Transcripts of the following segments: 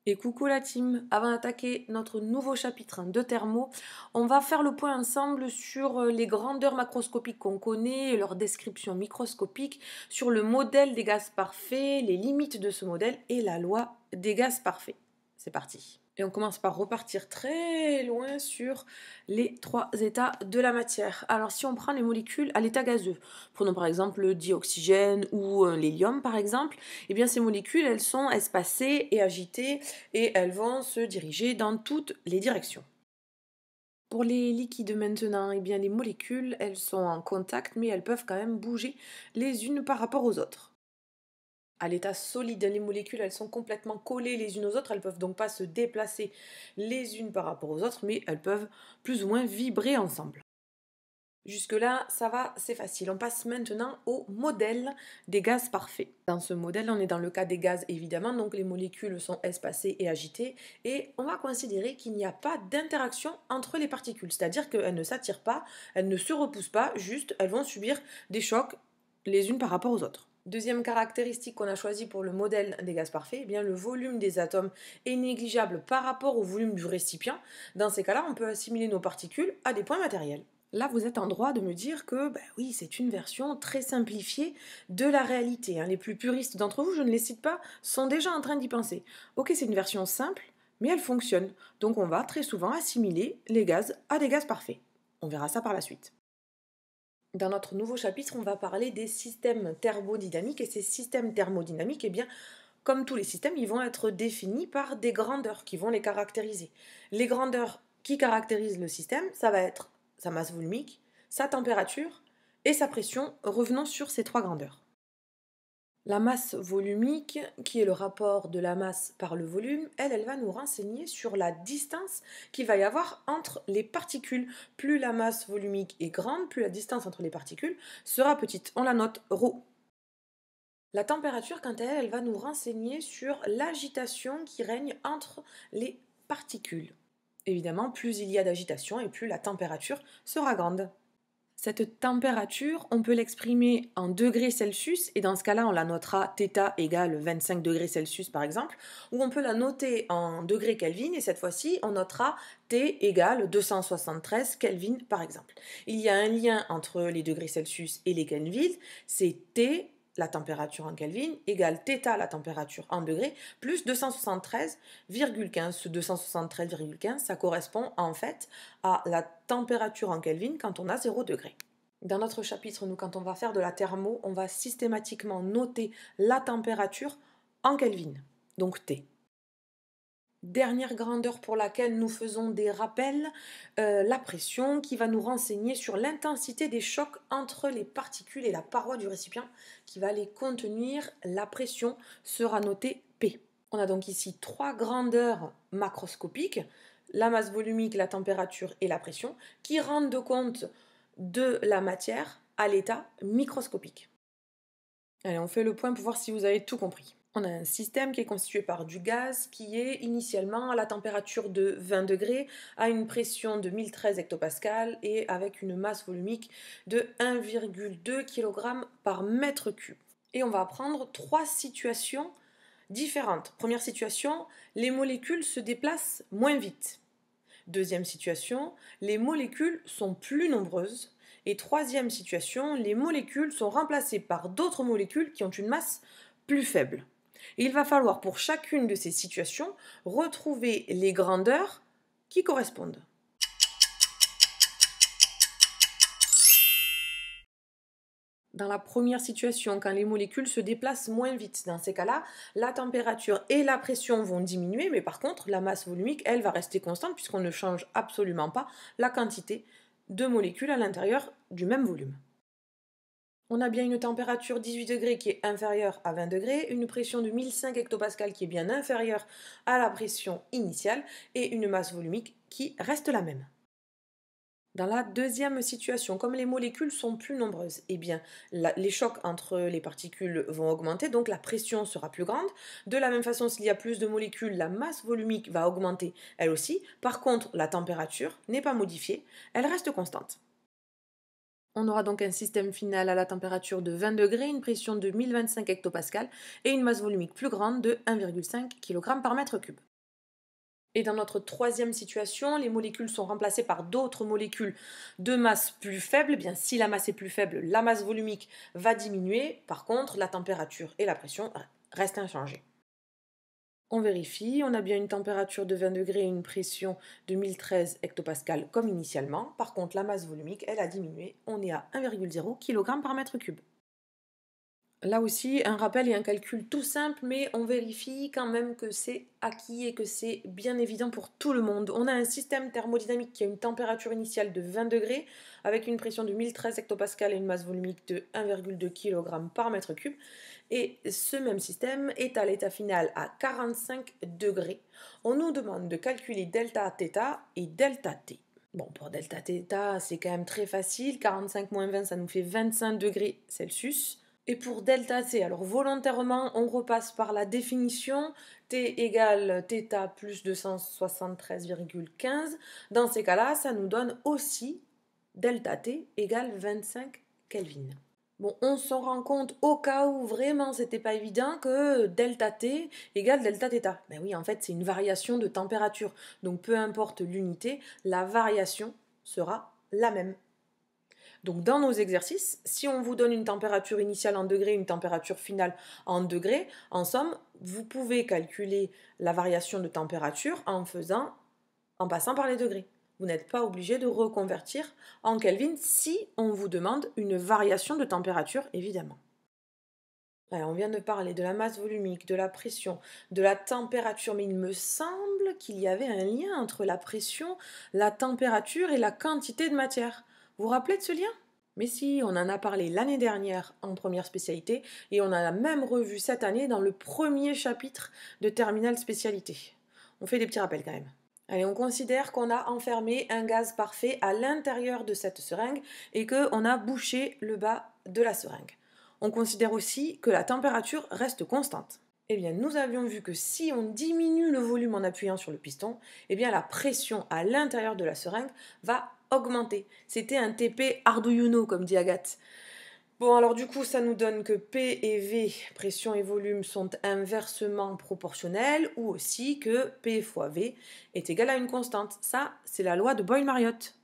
Et coucou la team, avant d'attaquer notre nouveau chapitre de thermo, on va faire le point ensemble sur les grandeurs macroscopiques qu'on connaît et leur description microscopique, sur le modèle des gaz parfaits, les limites de ce modèle et la loi des gaz parfaits. C'est parti. Et on commence par repartir très loin sur les trois états de la matière. Alors si on prend les molécules à l'état gazeux, prenons par exemple le dioxygène ou l'hélium par exemple, eh bien ces molécules elles sont espacées et agitées et elles vont se diriger dans toutes les directions. Pour les liquides maintenant, eh bien les molécules elles sont en contact mais elles peuvent quand même bouger les unes par rapport aux autres. À l'état solide, les molécules, elles sont complètement collées les unes aux autres, elles peuvent donc pas se déplacer les unes par rapport aux autres, mais elles peuvent plus ou moins vibrer ensemble. Jusque-là, ça va, c'est facile. On passe maintenant au modèle des gaz parfaits. Dans ce modèle, on est dans le cas des gaz évidemment, donc les molécules sont espacées et agitées, et on va considérer qu'il n'y a pas d'interaction entre les particules, c'est-à-dire qu'elles ne s'attirent pas, elles ne se repoussent pas, juste elles vont subir des chocs les unes par rapport aux autres. Deuxième caractéristique qu'on a choisie pour le modèle des gaz parfaits, eh bien le volume des atomes est négligeable par rapport au volume du récipient. Dans ces cas-là, on peut assimiler nos particules à des points matériels. Là, vous êtes en droit de me dire que, ben oui, c'est une version très simplifiée de la réalité. Les plus puristes d'entre vous, je ne les cite pas, sont déjà en train d'y penser. Ok, c'est une version simple, mais elle fonctionne. Donc on va très souvent assimiler les gaz à des gaz parfaits. On verra ça par la suite. Dans notre nouveau chapitre, on va parler des systèmes thermodynamiques et ces systèmes thermodynamiques, eh bien, comme tous les systèmes, ils vont être définis par des grandeurs qui vont les caractériser. Les grandeurs qui caractérisent le système, ça va être sa masse volumique, sa température et sa pression. Revenons sur ces trois grandeurs. La masse volumique, qui est le rapport de la masse par le volume, elle va nous renseigner sur la distance qu'il va y avoir entre les particules. Plus la masse volumique est grande, plus la distance entre les particules sera petite. On la note ρ. La température, quant à elle, elle va nous renseigner sur l'agitation qui règne entre les particules. Évidemment, plus il y a d'agitation et plus la température sera grande. Cette température, on peut l'exprimer en degrés Celsius, et dans ce cas-là, on la notera θ égale 25 degrés Celsius par exemple, ou on peut la noter en degrés Kelvin, et cette fois-ci, on notera T égale 273 Kelvin par exemple. Il y a un lien entre les degrés Celsius et les Kelvin, c'est T, la température en Kelvin, égale θ, la température en degrés, plus 273,15. Ce 273,15, ça correspond en fait à la température en Kelvin quand on a 0 degré. Dans notre chapitre, nous, quand on va faire de la thermo, on va systématiquement noter la température en Kelvin, donc T. Dernière grandeur pour laquelle nous faisons des rappels, la pression qui va nous renseigner sur l'intensité des chocs entre les particules et la paroi du récipient qui va les contenir. La pression sera notée P. On a donc ici trois grandeurs macroscopiques, la masse volumique, la température et la pression, qui rendent compte de la matière à l'état microscopique. Allez, on fait le point pour voir si vous avez tout compris. On a un système qui est constitué par du gaz qui est initialement à la température de 20 degrés, à une pression de 1013 hectopascales et avec une masse volumique de 1,2 kg par mètre cube. Et on va prendre trois situations différentes. Première situation, les molécules se déplacent moins vite. Deuxième situation, les molécules sont plus nombreuses. Et troisième situation, les molécules sont remplacées par d'autres molécules qui ont une masse plus faible. Et il va falloir pour chacune de ces situations retrouver les grandeurs qui correspondent. Dans la première situation, quand les molécules se déplacent moins vite, dans ces cas-là, la température et la pression vont diminuer, mais par contre, la masse volumique, elle, va rester constante puisqu'on ne change absolument pas la quantité de molécules à l'intérieur du même volume. On a bien une température 18 degrés qui est inférieure à 20 degrés, une pression de 1005 hectopascales qui est bien inférieure à la pression initiale et une masse volumique qui reste la même. Dans la deuxième situation, comme les molécules sont plus nombreuses, eh bien, les chocs entre les particules vont augmenter, donc la pression sera plus grande. De la même façon, s'il y a plus de molécules, la masse volumique va augmenter elle aussi. Par contre, la température n'est pas modifiée, elle reste constante. On aura donc un système final à la température de 20 degrés, une pression de 1025 hectopascales et une masse volumique plus grande de 1,5 kg par mètre cube. Et dans notre troisième situation, les molécules sont remplacées par d'autres molécules de masse plus faible. Eh bien, si la masse est plus faible, la masse volumique va diminuer. Par contre, la température et la pression restent inchangées. On vérifie, on a bien une température de 20 degrés et une pression de 1013 hectopascales comme initialement. Par contre, la masse volumique, elle a diminué. On est à 1,0 kg par mètre cube. Là aussi, un rappel et un calcul tout simple, mais on vérifie quand même que c'est acquis et que c'est bien évident pour tout le monde. On a un système thermodynamique qui a une température initiale de 20 degrés, avec une pression de 1013 hectopascales et une masse volumique de 1,2 kg par mètre cube. Et ce même système est à l'état final à 45 degrés. On nous demande de calculer delta θ et delta T. Bon, pour delta θ, c'est quand même très facile. 45 moins 20, ça nous fait 25 degrés Celsius. Et pour delta T, alors volontairement, on repasse par la définition T égale θ plus 273,15. Dans ces cas-là, ça nous donne aussi delta T égale 25 Kelvin. Bon, on s'en rend compte au cas où vraiment c'était pas évident que delta T égale delta θ. Ben oui, en fait, c'est une variation de température. Donc peu importe l'unité, la variation sera la même. Donc dans nos exercices, si on vous donne une température initiale en degrés, une température finale en degrés, en somme, vous pouvez calculer la variation de température en passant par les degrés. Vous n'êtes pas obligé de reconvertir en Kelvin si on vous demande une variation de température, évidemment. Alors, on vient de parler de la masse volumique, de la pression, de la température, mais il me semble qu'il y avait un lien entre la pression, la température et la quantité de matière. Vous vous rappelez de ce lien? Mais si, on en a parlé l'année dernière en première spécialité et on en a même revu cette année dans le premier chapitre de terminale spécialité. On fait des petits rappels quand même. Allez, on considère qu'on a enfermé un gaz parfait à l'intérieur de cette seringue et qu'on a bouché le bas de la seringue. On considère aussi que la température reste constante. Eh bien, nous avions vu que si on diminue le volume en appuyant sur le piston, eh bien la pression à l'intérieur de la seringue va augmenter. C'était un TP Arduino, comme dit Agathe. Bon, alors du coup, ça nous donne que P et V, pression et volume, sont inversement proportionnels, ou aussi que P fois V est égal à une constante. Ça, c'est la loi de Boyle-Mariotte.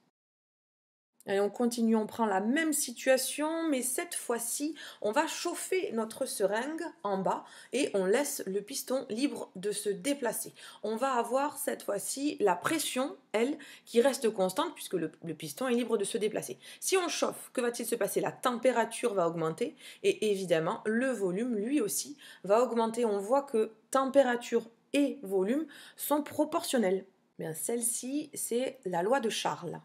Allez, on continue, on prend la même situation, mais cette fois-ci, on va chauffer notre seringue en bas et on laisse le piston libre de se déplacer. On va avoir cette fois-ci la pression, elle, qui reste constante puisque le piston est libre de se déplacer. Si on chauffe, que va-t-il se passer? La température va augmenter et évidemment, le volume, lui aussi, va augmenter. On voit que température et volume sont proportionnels. Bien, celle-ci, c'est la loi de Charles.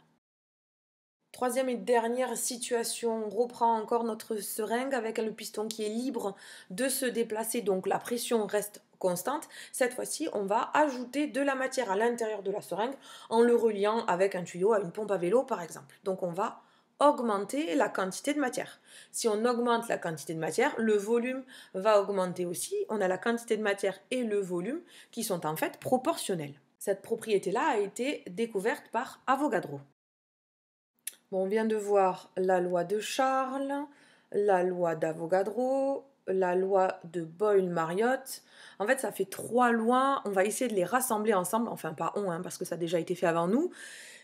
Troisième et dernière situation, on reprend encore notre seringue avec le piston qui est libre de se déplacer, donc la pression reste constante. Cette fois-ci, on va ajouter de la matière à l'intérieur de la seringue en le reliant avec un tuyau à une pompe à vélo par exemple. Donc on va augmenter la quantité de matière. Si on augmente la quantité de matière, le volume va augmenter aussi. On a la quantité de matière et le volume qui sont en fait proportionnels. Cette propriété-là a été découverte par Avogadro. Bon, on vient de voir la loi de Charles, la loi d'Avogadro, la loi de Boyle-Mariotte. En fait, ça fait 3 lois. On va essayer de les rassembler ensemble. Enfin, pas on, parce que ça a déjà été fait avant nous.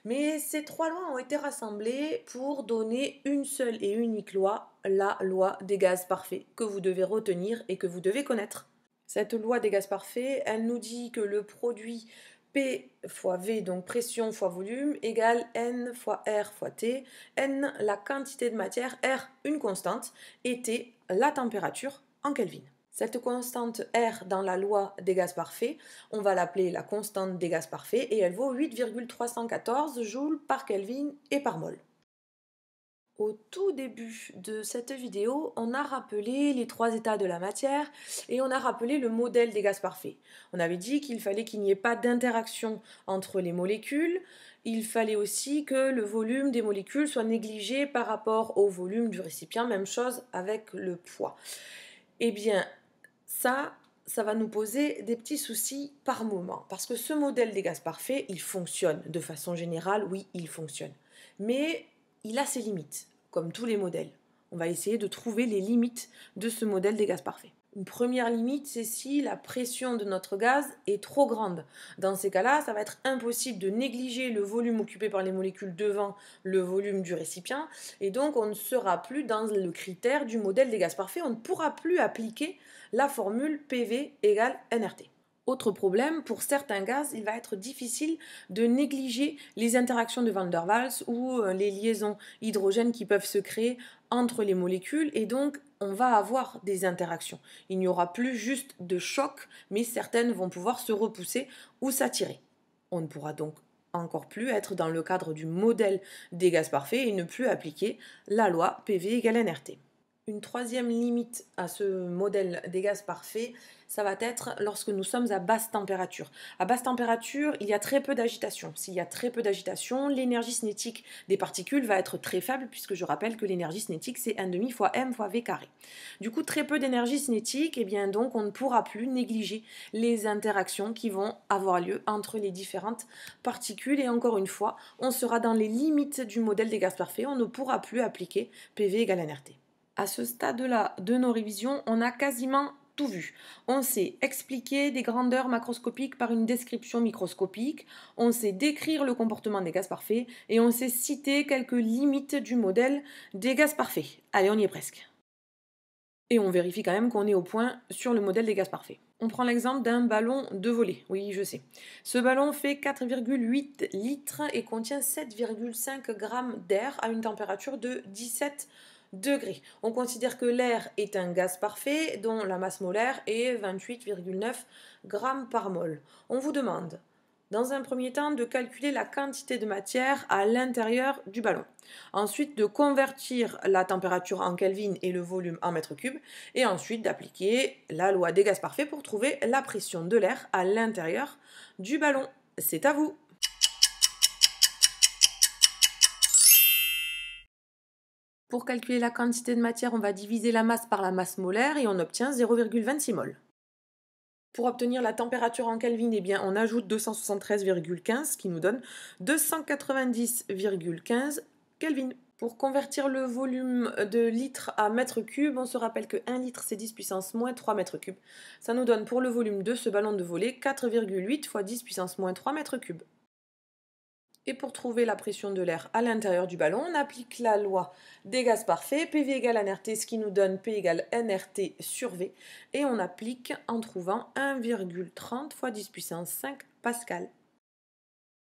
Mais ces 3 lois ont été rassemblées pour donner une seule et unique loi, la loi des gaz parfaits, que vous devez retenir et que vous devez connaître. Cette loi des gaz parfaits, elle nous dit que le produit P fois V, donc pression fois volume, égale N fois R fois T. N, la quantité de matière, R, une constante, et T, la température en Kelvin. Cette constante R dans la loi des gaz parfaits, on va l'appeler la constante des gaz parfaits et elle vaut 8,314 joules par Kelvin et par mol. Au tout début de cette vidéo, on a rappelé les 3 états de la matière et on a rappelé le modèle des gaz parfaits. On avait dit qu'il fallait qu'il n'y ait pas d'interaction entre les molécules. Il fallait aussi que le volume des molécules soit négligé par rapport au volume du récipient. Même chose avec le poids. Eh bien, ça va nous poser des petits soucis par moment. Parce que ce modèle des gaz parfaits, il fonctionne. De façon générale, oui, il fonctionne. Mais il a ses limites, comme tous les modèles. On va essayer de trouver les limites de ce modèle des gaz parfaits. Une première limite, c'est si la pression de notre gaz est trop grande. Dans ces cas-là, ça va être impossible de négliger le volume occupé par les molécules devant le volume du récipient, et donc on ne sera plus dans le critère du modèle des gaz parfaits, on ne pourra plus appliquer la formule PV égale nRT. Autre problème, pour certains gaz, il va être difficile de négliger les interactions de Van der Waals ou les liaisons hydrogènes qui peuvent se créer entre les molécules, et donc on va avoir des interactions. Il n'y aura plus juste de choc, mais certaines vont pouvoir se repousser ou s'attirer. On ne pourra donc encore plus être dans le cadre du modèle des gaz parfaits et ne plus appliquer la loi PV égale nRT. Une troisième limite à ce modèle des gaz parfaits, ça va être lorsque nous sommes à basse température. À basse température, il y a très peu d'agitation. S'il y a très peu d'agitation, l'énergie cinétique des particules va être très faible, puisque je rappelle que l'énergie cinétique, c'est 1,5 fois m fois v carré. Du coup, très peu d'énergie cinétique, et bien donc on ne pourra plus négliger les interactions qui vont avoir lieu entre les différentes particules. Et encore une fois, on sera dans les limites du modèle des gaz parfaits, on ne pourra plus appliquer PV égale nRT. À ce stade-là de nos révisions, on a quasiment tout vu. On sait expliquer des grandeurs macroscopiques par une description microscopique, on sait décrire le comportement des gaz parfaits et on sait citer quelques limites du modèle des gaz parfaits. Allez, on y est presque. Et on vérifie quand même qu'on est au point sur le modèle des gaz parfaits. On prend l'exemple d'un ballon de volée. Oui, je sais. Ce ballon fait 4,8 litres et contient 7,5 grammes d'air à une température de 17 degrés. On considère que l'air est un gaz parfait dont la masse molaire est 28,9 grammes par mol. On vous demande, dans un premier temps, de calculer la quantité de matière à l'intérieur du ballon. Ensuite, de convertir la température en Kelvin et le volume en mètres cubes. Et ensuite, d'appliquer la loi des gaz parfaits pour trouver la pression de l'air à l'intérieur du ballon. C'est à vous! Pour calculer la quantité de matière, on va diviser la masse par la masse molaire et on obtient 0,26 mol. Pour obtenir la température en Kelvin, eh bien, on ajoute 273,15 qui nous donne 290,15 Kelvin. Pour convertir le volume de litres à mètres cubes, on se rappelle que 1 litre c'est 10 puissance moins 3 mètres cubes. Ça nous donne pour le volume de ce ballon de volée 4,8 fois 10 puissance moins 3 mètres cubes. Et pour trouver la pression de l'air à l'intérieur du ballon, on applique la loi des gaz parfaits, PV égale nRT, ce qui nous donne P égale nRT sur V, et on applique en trouvant 1,30 fois 10 puissance 5 pascal.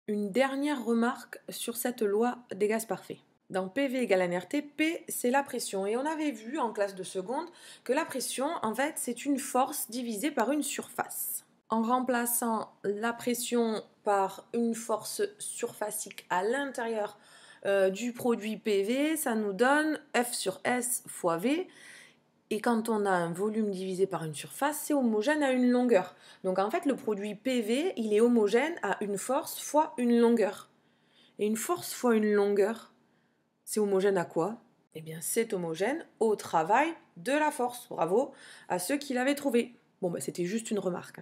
Une dernière remarque sur cette loi des gaz parfaits. Dans PV égale nRT, P c'est la pression, et on avait vu en classe de seconde que la pression, en fait, c'est une force divisée par une surface. En remplaçant la pression par une force surfacique à l'intérieur du produit PV, ça nous donne F sur S fois V. Et quand on a un volume divisé par une surface, c'est homogène à une longueur. Donc en fait, le produit PV, il est homogène à une force fois une longueur. Et une force fois une longueur, c'est homogène à quoi? Eh bien, c'est homogène au travail de la force. Bravo à ceux qui l'avaient trouvé. Bon, c'était juste une remarque.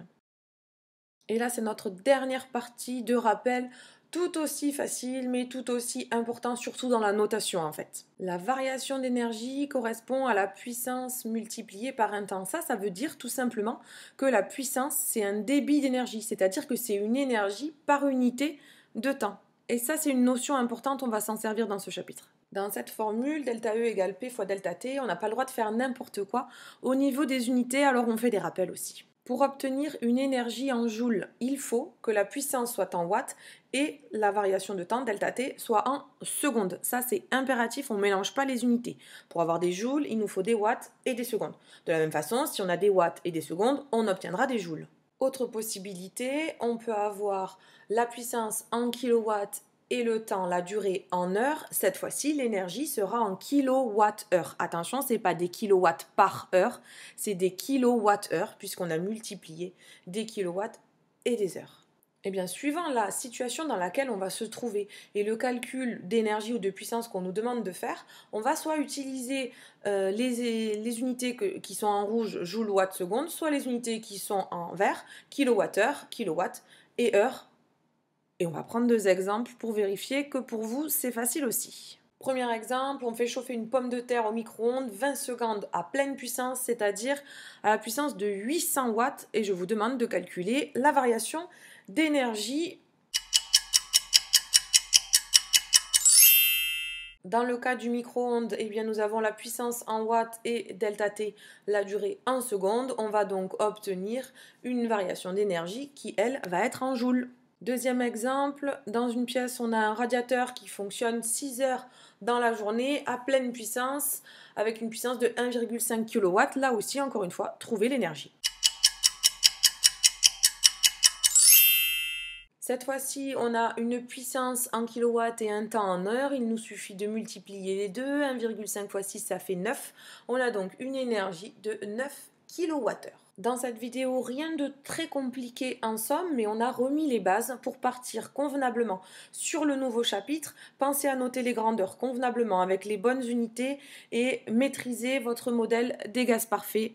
Et là, c'est notre dernière partie de rappel, tout aussi facile, mais tout aussi important, surtout dans la notation en fait. La variation d'énergie correspond à la puissance multipliée par un temps. Ça veut dire tout simplement que la puissance, c'est un débit d'énergie, c'est-à-dire que c'est une énergie par unité de temps. Et ça, c'est une notion importante, on va s'en servir dans ce chapitre. Dans cette formule, delta E égale P fois delta T, on n'a pas le droit de faire n'importe quoi au niveau des unités, alors on fait des rappels aussi. Pour obtenir une énergie en joules, il faut que la puissance soit en watts et la variation de temps, delta T, soit en secondes. Ça, c'est impératif, on ne mélange pas les unités. Pour avoir des joules, il nous faut des watts et des secondes. De la même façon, si on a des watts et des secondes, on obtiendra des joules. Autre possibilité, on peut avoir la puissance en kilowatts et le temps, la durée en heures. Cette fois-ci, l'énergie sera en kilowattheure. Attention, ce n'est pas des kilowatts par heure, c'est des kilowattheures puisqu'on a multiplié des kilowatts et des heures. Eh bien, suivant la situation dans laquelle on va se trouver et le calcul d'énergie ou de puissance qu'on nous demande de faire, on va soit utiliser les unités qui sont en rouge, joule, watt, seconde, soit les unités qui sont en vert, kilowattheure, kilowatt et heure. Et on va prendre 2 exemples pour vérifier que pour vous, c'est facile aussi. Premier exemple, on fait chauffer une pomme de terre au micro-ondes 20 secondes à pleine puissance, c'est-à-dire à la puissance de 800 watts, et je vous demande de calculer la variation d'énergie. Dans le cas du micro-ondes, eh bien, nous avons la puissance en watts et delta T, la durée en secondes. On va donc obtenir une variation d'énergie qui, elle, va être en joules. Deuxième exemple, dans une pièce, on a un radiateur qui fonctionne 6 heures dans la journée à pleine puissance avec une puissance de 1,5 kW. Là aussi, encore une fois, trouver l'énergie. Cette fois-ci, on a une puissance en kilowatts et un temps en heure. Il nous suffit de multiplier les deux. 1,5 fois 6, ça fait 9. On a donc une énergie de 9 kWh. Dans cette vidéo, rien de très compliqué en somme, mais on a remis les bases pour partir convenablement sur le nouveau chapitre. Pensez à noter les grandeurs convenablement avec les bonnes unités et maîtriser votre modèle des gaz parfaits.